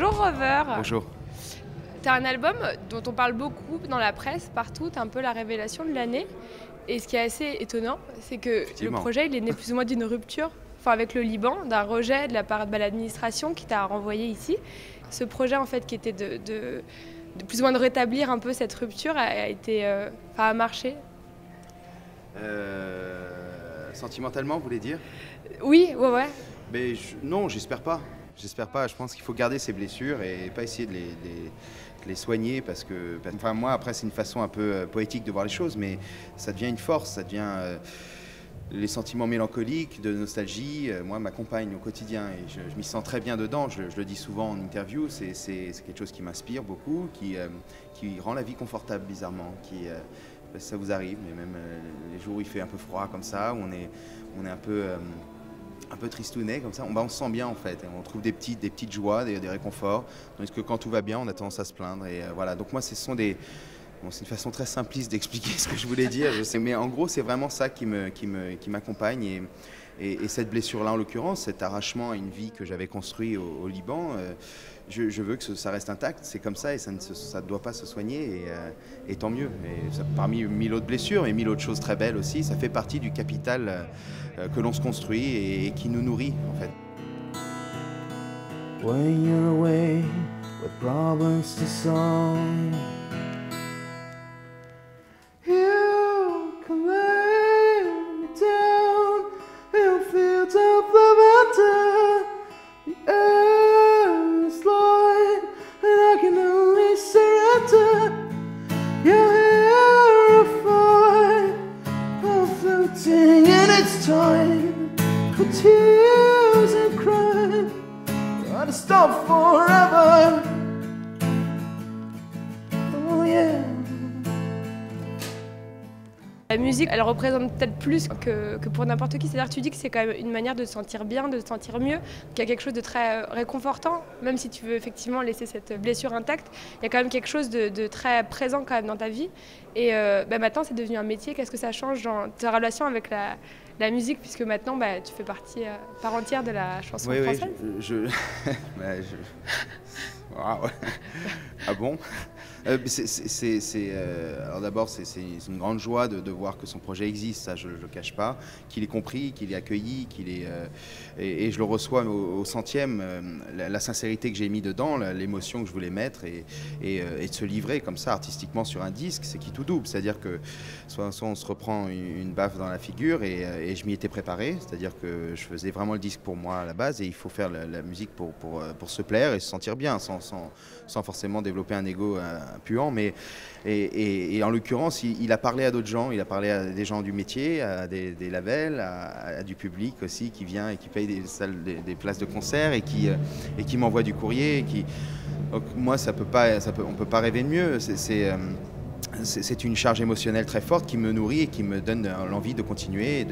Bonjour Rover. Bonjour. Tu as un album dont on parle beaucoup dans la presse, partout, tu es un peu la révélation de l'année. Et ce qui est assez étonnant, c'est que le projet il est né plus ou moins d'une rupture avec le Liban, d'un rejet de la part de l'administration qui t'a renvoyé ici. Ce projet en fait qui était de plus ou moins de rétablir un peu cette rupture a marché. Sentimentellement, vous voulez dire? Oui, ouais. Mais non, j'espère pas. J'espère pas. Je pense qu'il faut garder ces blessures et pas essayer de les soigner parce que, enfin, moi, après, c'est une façon un peu poétique de voir les choses, mais ça devient une force, ça devient les sentiments mélancoliques, de nostalgie. Moi, m'accompagnent au quotidien et je m'y sens très bien dedans. Je le dis souvent en interview, c'est quelque chose qui m'inspire beaucoup, qui rend la vie confortable bizarrement, ça vous arrive, mais même les jours où il fait un peu froid comme ça, où on est un peu tristounet comme ça, on se sent bien en fait, on trouve des petites joies, des réconforts, tandis que quand tout va bien, on a tendance à se plaindre et voilà. Donc moi, c'est une façon très simpliste d'expliquer ce que je voulais dire, je sais, mais en gros, c'est vraiment ça qui m'accompagne et cette blessure-là, en l'occurrence, cet arrachement à une vie que j'avais construit au Liban, je veux que ça reste intact, c'est comme ça et ça ne doit pas se soigner et tant mieux. Et ça, parmi 1000 autres blessures et 1000 autres choses très belles aussi, ça fait partie du capital que l'on se construit et qui nous nourrit en fait. When you're away with problems to solve, you can lay me down in fields of lavender. The air is light and I can only surrender. Your hair of fire, I'm floating in its time for tears and crying. Gotta stop forever. Oh yeah. La musique, elle représente peut-être plus que pour n'importe qui. C'est-à-dire que tu dis que c'est quand même une manière de se sentir bien, de se sentir mieux, qu'il y a quelque chose de très réconfortant, même si tu veux effectivement laisser cette blessure intacte. Il y a quand même quelque chose de très présent quand même dans ta vie. Et maintenant, c'est devenu un métier. Qu'est-ce que ça change dans ta relation avec la musique, puisque maintenant, tu fais partie part entière de la chanson française? Oui, Wow. Ah bon? Alors d'abord, c'est une grande joie de voir que son projet existe, ça je ne le cache pas, qu'il est compris, qu'il est accueilli, et je le reçois au centième, la sincérité que j'ai mis dedans, l'émotion que je voulais mettre et de se livrer comme ça artistiquement sur un disque, c'est qui tout double, c'est-à-dire que soit on se reprend une baffe dans la figure et je m'y étais préparé, c'est-à-dire que je faisais vraiment le disque pour moi à la base et il faut faire la musique pour se plaire et se sentir bien sans forcément développer un ego puant, mais et en l'occurrence, il a parlé à d'autres gens, il a parlé à des gens du métier, à des labels, à du public aussi qui vient et qui paye des places de concert et qui m'envoie du courrier. Donc moi, on peut pas rêver de mieux. C'est une charge émotionnelle très forte qui me nourrit et qui me donne l'envie de continuer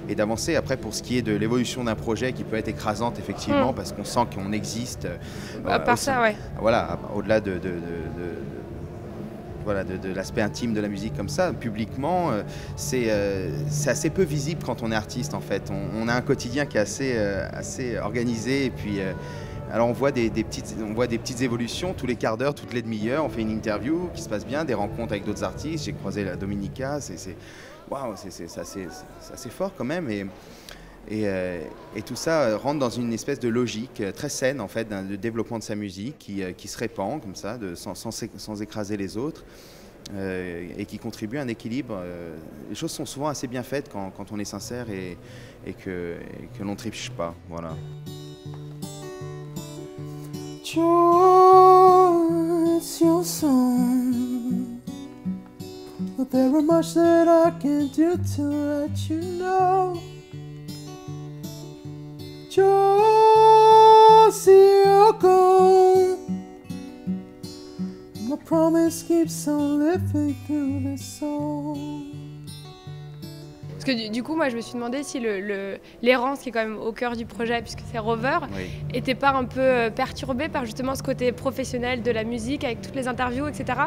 et d'avancer. Après, pour ce qui est de l'évolution d'un projet qui peut être écrasante, effectivement, parce qu'on sent qu'on existe. Voilà, au-delà de l'aspect intime de la musique comme ça, publiquement, c'est assez peu visible quand on est artiste, en fait. On a un quotidien qui est assez organisé et puis... Alors on voit des petites évolutions tous les quarts d'heure, toutes les demi-heures. On fait une interview qui se passe bien, des rencontres avec d'autres artistes. J'ai croisé la Dominica, c'est assez fort quand même. Et tout ça rentre dans une espèce de logique très saine en fait, de développement de sa musique qui se répand comme ça, sans écraser les autres. Et qui contribue à un équilibre. Les choses sont souvent assez bien faites quand on est sincère et que l'on ne triche pas. Voilà. Joy, it's your song, but there are much that I can do to let you know. Joy, see you're gone, my promise keeps on living through this song. Parce que du coup, moi, je me suis demandé si l'errance, qui est quand même au cœur du projet, puisque c'est Rover, était pas un peu perturbée par justement ce côté professionnel de la musique, avec toutes les interviews, etc.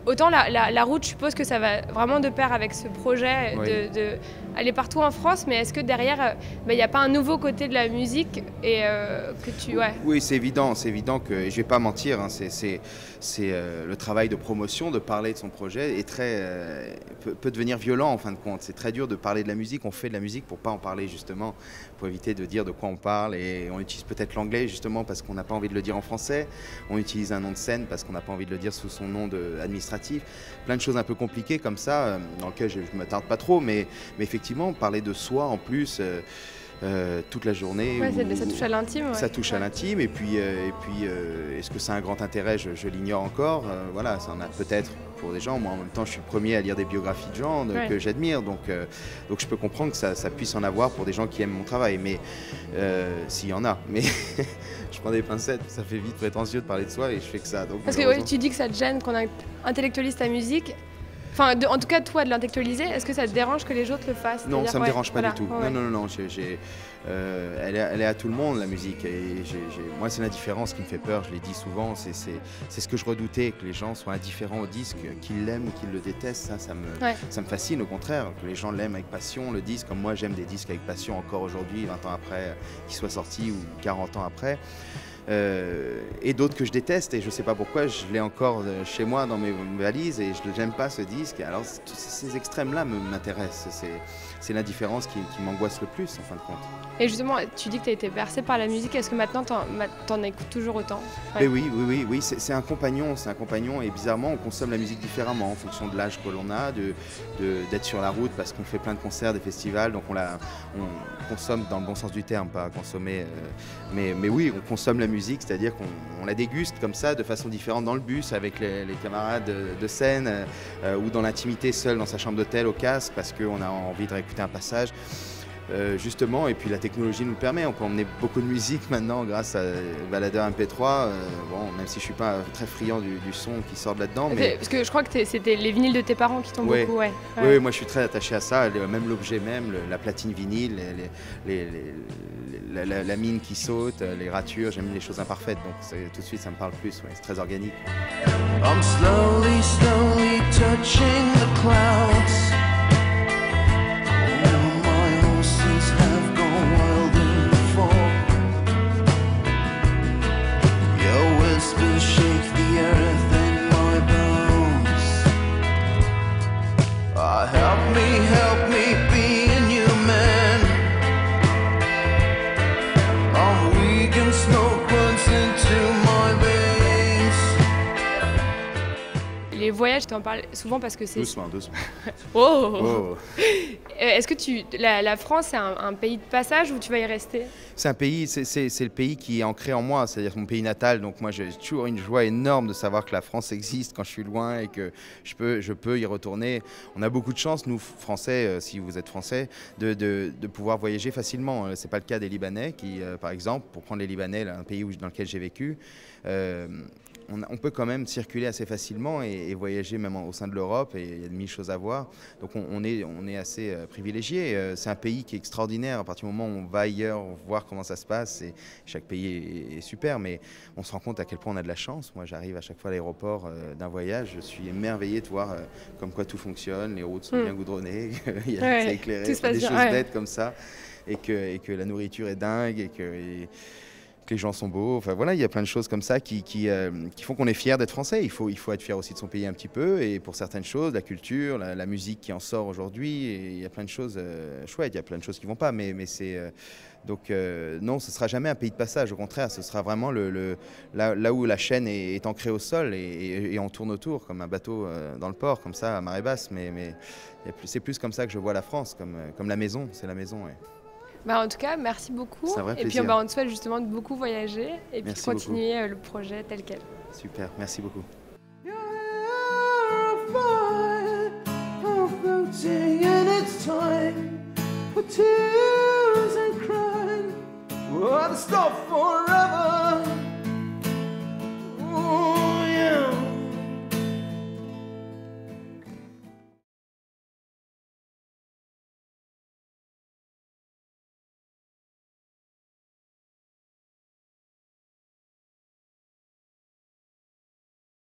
autant la route, je suppose que ça va vraiment de pair avec ce projet de aller partout en France, mais est-ce que derrière, il n'y a pas un nouveau côté de la musique et que tu... Ouais. Oui, c'est évident que, et je vais pas mentir, hein, c'est le travail de promotion, de parler de son projet, est peut devenir violent en fin de compte. C'est très dur de parler de la musique, on fait de la musique pour pas en parler justement, pour éviter de dire de quoi on parle, et on utilise peut-être l'anglais justement parce qu'on n'a pas envie de le dire en français, on utilise un nom de scène parce qu'on n'a pas envie de le dire sous son nom administratif, plein de choses un peu compliquées comme ça, dans lesquelles je ne m'attarde pas trop, mais effectivement, parler de soi en plus, toute la journée. Ouais, ça touche à l'intime. Ouais. Ça touche à l'intime, et puis est-ce que c'est un grand intérêt? Je l'ignore encore. Voilà, ça en a peut-être pour des gens. Moi, en même temps, je suis le premier à lire des biographies de gens que j'admire, donc je peux comprendre que ça puisse en avoir pour des gens qui aiment mon travail, mais s'il y en a. Mais je prends des pincettes, ça fait vite prétentieux de parler de soi, et je fais que ça. Donc, parce que tu dis que ça te gêne qu'on intellectualise ta musique. Enfin, en tout cas, toi, de l'intellectualiser, est-ce que ça te dérange que les autres le fassent? Non, ça ne me dérange pas du tout. Ouais. Non. Elle est à tout le monde, la musique. Et moi, c'est l'indifférence qui me fait peur, je l'ai dit souvent. C'est ce que je redoutais, que les gens soient indifférents au disque, qu'ils l'aiment ou qu'ils le détestent. Ça me fascine, au contraire, que les gens l'aiment avec passion, le disque, comme moi, j'aime des disques avec passion encore aujourd'hui, 20 ans après, qu'ils soient sortis, ou 40 ans après. Et d'autres que je déteste, et je ne sais pas pourquoi, je l'ai encore chez moi dans mes valises, et je n'aime pas ce disque. Alors tous ces extrêmes-là m'intéressent, c'est l'indifférence qui m'angoisse le plus en fin de compte. Et justement, tu dis que tu as été bercé par la musique, est-ce que maintenant t'en écoutes toujours autant? Ouais. Oui, c'est un compagnon, et bizarrement on consomme la musique différemment en fonction de l'âge que l'on a, d'être sur la route parce qu'on fait plein de concerts, des festivals, donc on consomme dans le bon sens du terme, pas consommer, mais oui, on consomme la musique, c'est-à-dire qu'on la déguste comme ça de façon différente dans le bus avec les camarades de scène ou dans l'intimité seul dans sa chambre d'hôtel au casque parce qu'on a envie de réécouter un passage. Justement, et puis la technologie nous le permet, on peut emmener beaucoup de musique maintenant grâce à baladeur MP3, même si je suis pas très friand du son qui sort de là-dedans. Mais... Parce que je crois que c'était les vinyles de tes parents qui t'ont beaucoup, Oui, moi je suis très attaché à ça, même l'objet même, la platine vinyle, la mine qui saute, les ratures, j'aime les choses imparfaites, donc tout de suite ça me parle plus, c'est très organique. I'm slowly touching the clouds. Help me be a new man. I'm weak and smoke runs into my veins. Les voyages, tu en parles souvent parce que c'est... Doucement. Oh. Est-ce que la France, c'est un pays de passage ou tu vas y rester? C'est un pays, c'est le pays qui est ancré en moi, c'est-à-dire mon pays natal. Donc moi, j'ai toujours une joie énorme de savoir que la France existe quand je suis loin et que je peux y retourner. On a beaucoup de chance, nous, Français, si vous êtes Français, de pouvoir voyager facilement. C'est pas le cas des Libanais qui, par exemple, pour prendre les Libanais, un pays dans lequel j'ai vécu, on peut quand même circuler assez facilement et voyager même au sein de l'Europe, et il y a 1000 choses à voir. Donc on est assez privilégié. C'est un pays qui est extraordinaire. À partir du moment où on va ailleurs, voir comment ça se passe, et chaque pays est super, mais on se rend compte à quel point on a de la chance. Moi, j'arrive à chaque fois à l'aéroport d'un voyage, je suis émerveillé de voir comme quoi tout fonctionne, les routes sont bien goudronnées, c'est éclairé, des choses bêtes comme ça, et que la nourriture est dingue, et que les gens sont beaux. Enfin voilà, il y a plein de choses comme ça qui font qu'on est fier d'être français. Il faut être fier aussi de son pays un petit peu, et pour certaines choses, la culture, la musique qui en sort aujourd'hui, et il y a plein de choses chouettes, il y a plein de choses qui vont pas, mais c'est... Donc non, ce ne sera jamais un pays de passage, au contraire, ce sera vraiment là où la chaîne est ancrée au sol, et on tourne autour comme un bateau dans le port, comme ça, à marée basse, mais c'est plus comme ça que je vois la France, comme la maison, c'est la maison. Ouais. En tout cas, merci beaucoup. C'est un vrai plaisir. Et puis on te souhaite justement de beaucoup voyager et puis de continuer le projet tel quel. Super, merci beaucoup. Tears and crying, what a stop forever.